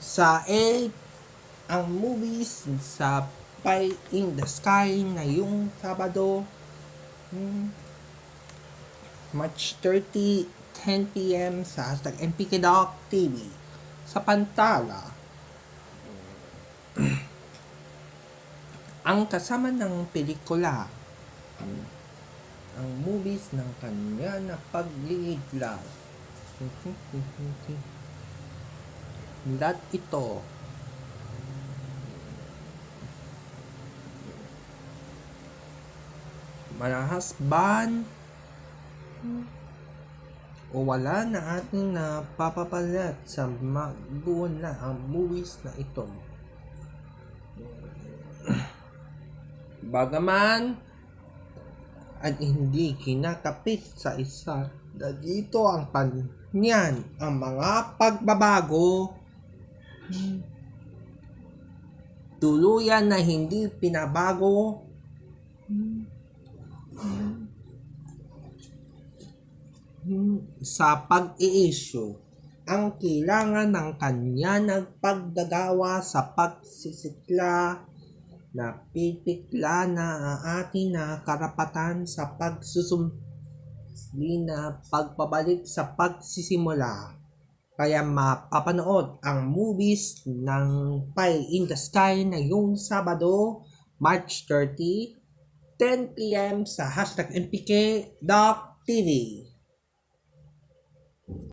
Sa 8 ang movies sa Pie in the Sky ngayong Sabado, March 30, 10 p.m. sa hashtag MPKDoc TV. Sa Pantala, ang kasama ng pelikula, ang movies ng kanya na paglilidlad. Lahat ito malahasban o wala na ating napapapalat sa magbuo na ang movies na ito. Bagaman at hindi kinakapit sa isa na dito ang panyan ang mga pagbabago, tuluyan na hindi pinabago, sa pag-i-issue ang kailangan ng kanya nagpagdagawa sa pagsisikla na pipikla na ang ating na karapatan sa pagsusumli na pagpabalik sa pagsisimula. Kaya mapapanood ang movies ng Pie in the Sky na yung Sabado, March 30, 10 p.m. sa hashtag MPK.TV.